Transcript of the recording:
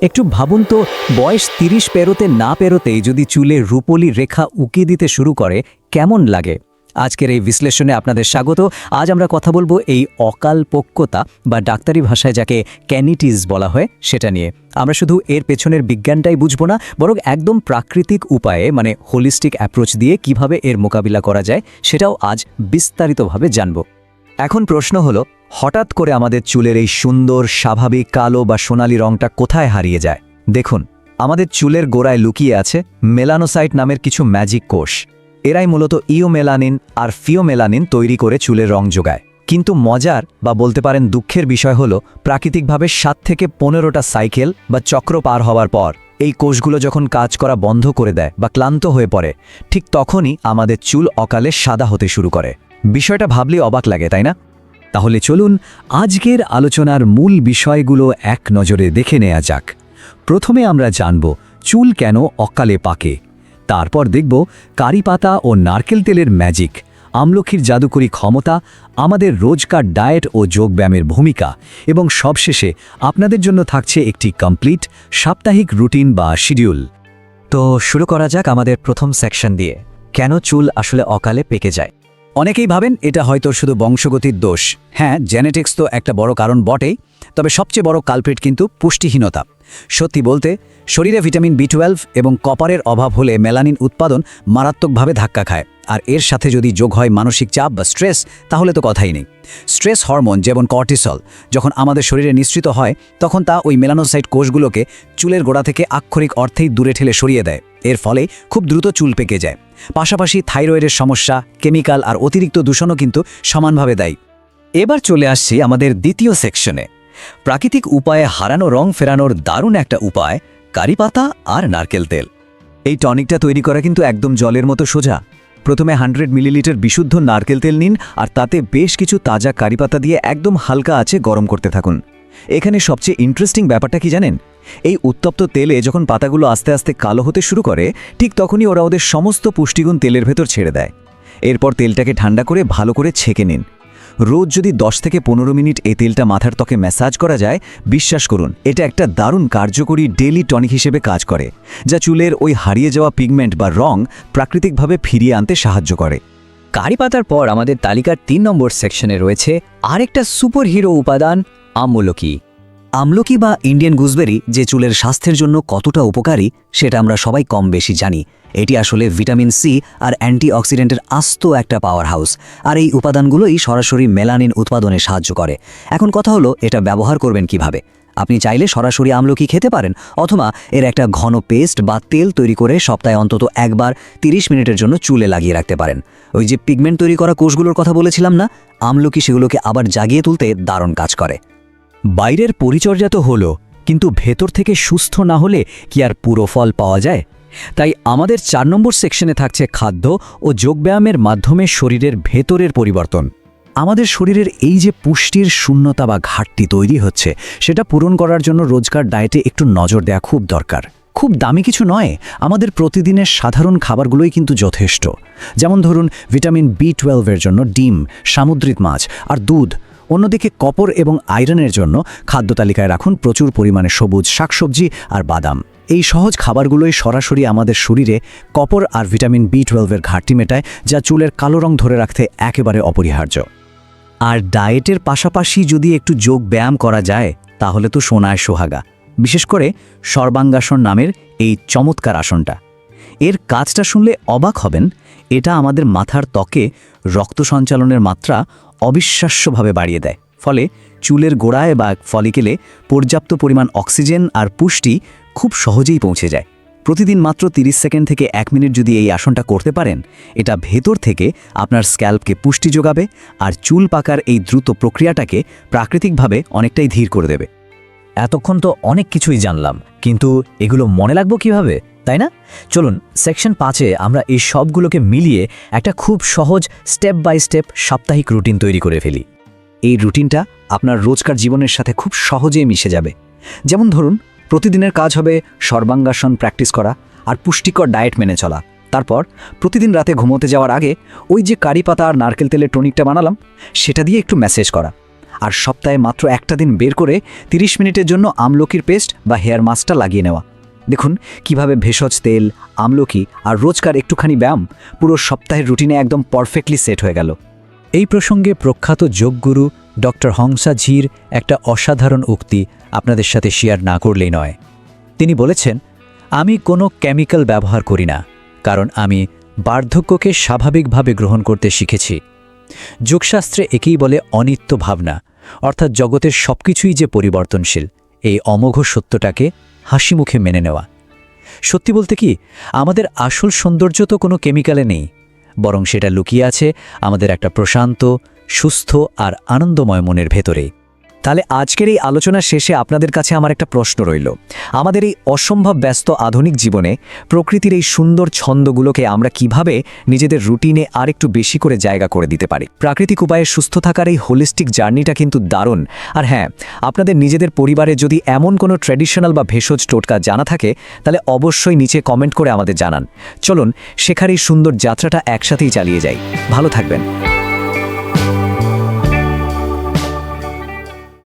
একটু ভাবুন তো, বয়স 30 পেরোতে না পেরোতেই যদি চুলে রূপোলি রেখা উকি দিতে শুরু করে কেমন লাগে। আজকের এই বিশ্লেষণে আপনাদের স্বাগত। আজ আমরা কথা বলবো এই অকালপক্কতা বা ডাক্তারি ভাষায় যাকে ক্যানিটিস বলা হয় সেটা নিয়ে। আমরা শুধু এর পেছনের বিজ্ঞানটাই বুঝবো না, বরং একদম প্রাকৃতিক উপায়ে মানে হোলিস্টিক অ্যাপ্রোচ দিয়ে কিভাবে এর মোকাবিলা করা যায় সেটাও আজ বিস্তারিতভাবে জানব। এখন প্রশ্ন হলো, হঠাৎ করে আমাদের চুলের এই সুন্দর স্বাভাবিক কালো বা সোনালি রংটা কোথায় হারিয়ে যায়? দেখুন, আমাদের চুলের গোড়ায় লুকিয়ে আছে মেলানোসাইট নামের কিছু ম্যাজিক কোষ। এরাই মূলত ইওমেলানিন আর ফিওমেলানিন তৈরি করে চুলের রং যোগায়। কিন্তু মজার বা বলতে পারেন দুঃখের বিষয় হলো, প্রাকৃতিকভাবে 7 থেকে 15টা সাইকেল বা চক্র পার হওয়ার পর এই কোষগুলো যখন কাজ করা বন্ধ করে দেয় বা ক্লান্ত হয়ে পড়ে, ঠিক তখনই আমাদের চুল অকালে সাদা হতে শুরু করে। বিষয়টা ভাবলেই অবাক লাগে, তাই না? তাহলে চলুন আজকের আলোচনার মূল বিষয়গুলো এক নজরে দেখে নেওয়া যাক। প্রথমে আমরা জানব চুল কেন অকালে পাকে, তারপর দেখব কারি পাতা ও নারকেল তেলের ম্যাজিক, আমলকির জাদুকরী ক্ষমতা, আমাদের রোজকার ডায়েট ও যোগব্যায়ামের ভূমিকা, এবং সবশেষে আপনাদের জন্য থাকছে একটি কমপ্লিট সাপ্তাহিক রুটিন বা শিডিউল। তো শুরু করা যাক আমাদের প্রথম সেকশন দিয়ে, কেন চুল আসলে অকালে পেকে যায়। অনেকেই ভাবেন এটা হয়তো শুধু বংশগতির দোষ। হ্যাঁ, জেনেটিক্স তো একটা বড় কারণ বটেই, তবে সবচেয়ে বড় কালপ্রিট কিন্তু পুষ্টিহীনতা। সত্যি বলতে, শরীরে ভিটামিন বি12 এবং কপারের অভাব হলে মেলানিন উৎপাদন মারাত্মকভাবে ধাক্কা খায়। আর এর সাথে যদি যোগ হয় মানসিক চাপ বা স্ট্রেস, তাহলে তো কথাই নেই। স্ট্রেস হরমোন যেমন কর্টিসল যখন আমাদের শরীরে নিঃসৃত হয়, তখন তা ওই মেলানোসাইট কোষগুলোকে চুলের গোড়া থেকে আক্ষরিক অর্থেই দূরে ঠেলে সরিয়ে দেয়। এর ফলে খুব দ্রুত চুল পেকে যায়। পাশাপাশি থাইরয়েডের সমস্যা, কেমিক্যাল আর অতিরিক্ত দূষণও কিন্তু সমানভাবে দায়ী। এবার চলে আসছি আমাদের দ্বিতীয় সেকশনে, প্রাকৃতিক উপায়ে হারানো রং ফেরানোর দারুণ একটা উপায়, কারি পাতা আর নারকেল তেল। এই টনিকটা তৈরি করা কিন্তু একদম জলের মতো সোজা। প্রথমে 100 মিলিলিটার বিশুদ্ধ নারকেল তেল নিন, আর তাতে বেশ কিছু তাজা কারি পাতা দিয়ে একদম হালকা আঁচে গরম করতে থাকুন। এখানে সবচেয়ে ইন্টারেস্টিং ব্যাপারটা কি জানেন? এই উত্তপ্ত তেলে যখন পাতাগুলো আস্তে আস্তে কালো হতে শুরু করে, ঠিক তখনই ওরা ওদের সমস্ত পুষ্টিগুণ তেলের ভেতর ছেড়ে দেয়। এরপর তেলটাকে ঠান্ডা করে ভালো করে ছেঁকে নিন। রোজ যদি 10 থেকে 15 মিনিট এই তেলটা মাথার ত্বকে ম্যাসাজ করা যায়, বিশ্বাস করুন এটা একটা দারুণ কার্যকরী ডেইলি টনিক হিসেবে কাজ করে, যা চুলের ওই হারিয়ে যাওয়া পিগমেন্ট বা রং প্রাকৃতিকভাবে ফিরিয়ে আনতে সাহায্য করে। কারি পাতার পর আমাদের তালিকার 3 নম্বর সেকশনে রয়েছে আরেকটা সুপার হিরো উপাদান, আমলকি। আমলকি বা ইন্ডিয়ান গুজবেরি যে চুলের স্বাস্থ্যের জন্য কতটা উপকারী সেটা আমরা সবাই কম বেশি জানি। এটি আসলে ভিটামিন সি আর অ্যান্টিঅক্সিডেন্টের আস্ত একটা পাওয়ার হাউস, আর এই উপাদানগুলোই সরাসরি মেলানিন উৎপাদনে সাহায্য করে। এখন কথা হলো, এটা ব্যবহার করবেন কিভাবে? আপনি চাইলে সরাসরি আমলকি খেতে পারেন, অথবা এর একটা ঘন পেস্ট বা তেল তৈরি করে সপ্তাহে অন্তত একবার 30 মিনিটের জন্য চুলে লাগিয়ে রাখতে পারেন। ওই যে পিগমেন্ট তৈরি করা কোষগুলোর কথা বলেছিলাম না, আমলকি সেগুলোকে আবার জাগিয়ে তুলতে দারুণ কাজ করে। বাইরের পরিচর্যা তো হলো, কিন্তু ভেতর থেকে সুস্থ না হলে কি আর পুরো ফল পাওয়া যায়? তাই আমাদের 4 নম্বর সেকশনে থাকছে খাদ্য ও যোগব্যায়ামের মাধ্যমে শরীরের ভেতরের পরিবর্তন। আমাদের শরীরের এই যে পুষ্টির শূন্যতা বা ঘাটতি তৈরি হচ্ছে, সেটা পূরণ করার জন্য রোজকার ডায়েটে একটু নজর দেওয়া খুব দরকার। খুব দামি কিছু নয়, আমাদের প্রতিদিনের সাধারণ খাবারগুলোই কিন্তু যথেষ্ট। যেমন ধরুন, ভিটামিন বি12 জন্য ডিম, সামুদ্রিক মাছ আর দুধ। অন্যদিকে কপার এবং আয়রনের জন্য খাদ্য তালিকায় রাখুন প্রচুর পরিমাণে সবুজ শাকসবজি আর বাদাম। এই সহজ খাবারগুলোই সরাসরি আমাদের শরীরে কপার আর ভিটামিন বি12 ঘাটতি মেটায়, যা চুলের কালো রং ধরে রাখতে একেবারে অপরিহার্য। আর ডায়েটের পাশাপাশি যদি একটু যোগ ব্যায়াম করা যায়, তাহলে তো সোনায় সোহাগা। বিশেষ করে সর্বাঙ্গাসন নামের এই চমৎকার আসনটা। এর কাজটা শুনলে অবাক হবেন, এটা আমাদের মাথার ত্বকে রক্ত সঞ্চালনের মাত্রা অবিশ্বাস্যভাবে বাড়িয়ে দেয়। ফলে চুলের গোড়ায় বা ফলিকেলে পর্যাপ্ত পরিমাণ অক্সিজেন আর পুষ্টি খুব সহজেই পৌঁছে যায়। প্রতিদিন মাত্র 30 সেকেন্ড থেকে 1 মিনিট যদি এই আসনটা করতে পারেন, এটা ভেতর থেকে আপনার স্ক্যাল্পকে পুষ্টি যোগাবে আর চুল পাকার এই দ্রুত প্রক্রিয়াটাকে প্রাকৃতিকভাবে অনেকটাই ধীর করে দেবে। এতক্ষণ তো অনেক কিছুই জানলাম, কিন্তু এগুলো মনে রাখবো কিভাবে, তাই না? চলুন সেকশন 5-এ আমরা এই সবগুলোকে মিলিয়ে একটা খুব সহজ স্টেপ বাই স্টেপ সাপ্তাহিক রুটিন তৈরি করে ফেলি। এই রুটিনটা আপনার রোজকার জীবনের সাথে খুব সহজেই মিশে যাবে। যেমন ধরুন, প্রতিদিনের কাজ হবে সর্বাঙ্গাসন প্র্যাকটিস করা আর পুষ্টিকর ডায়েট মেনে চলা। তারপর প্রতিদিন রাতে ঘুমোতে যাওয়ার আগে ওই যে কারি পাতা আর নারকেল তেলের টনিকটা বানালাম, সেটা দিয়ে একটু ম্যাসেজ করা। আর সপ্তাহে মাত্র একটা দিন বের করে 30 মিনিটের জন্য আমলকির পেস্ট বা হেয়ার মাস্কটা লাগিয়ে নেওয়া। দেখুন কিভাবে ভেষজ তেল, আমলকি আর রোজকার একটুখানি ব্যায়াম পুরো সপ্তাহের রুটিনে একদম পারফেক্টলি সেট হয়ে গেল। এই প্রসঙ্গে প্রখ্যাত যোগগুরু ডক্টর হংসা ঝির একটা অসাধারণ উক্তি আপনাদের সাথে শেয়ার না করলেই নয়। তিনি বলেছেন, আমি কোনো কেমিক্যাল ব্যবহার করি না, কারণ আমি বার্ধক্যকে স্বাভাবিকভাবে গ্রহণ করতে শিখেছি। যোগশাস্ত্রে একেই বলে অনিত্য ভাবনা, অর্থাৎ জগতের সবকিছুই যে পরিবর্তনশীল, এই অমোঘ সত্যটাকে হাসিমুখে মেনে নেওয়া। সত্যি বলতে কি, আমাদের আসল সৌন্দর্য তো কোনো কেমিক্যালে নেই, বরং সেটা লুকিয়ে আছে আমাদের একটা প্রশান্ত, সুস্থ আর আনন্দময় মনের ভেতরেই। তাহলে আজকের এই আলোচনা শেষে আপনাদের কাছে আমার একটা প্রশ্ন রইল। আমাদের এই অসম্ভব ব্যস্ত আধুনিক জীবনে প্রকৃতির এই সুন্দর ছন্দগুলোকে আমরা কিভাবে নিজেদের রুটিনে আরেকটু বেশি করে জায়গা করে দিতে পারি? প্রাকৃতিক উপায়ে সুস্থ থাকার এই হোলিস্টিক জার্নিটা কিন্তু দারুণ। আর হ্যাঁ, আপনাদের নিজেদের পরিবারে যদি এমন কোনো ট্র্যাডিশনাল বা ভেষজ টোটকা জানা থাকে, তাহলে অবশ্যই নিচে কমেন্ট করে আমাদের জানান। চলুন শেখার এই সুন্দর যাত্রাটা একসাথেই চালিয়ে যাই। ভালো থাকবেন।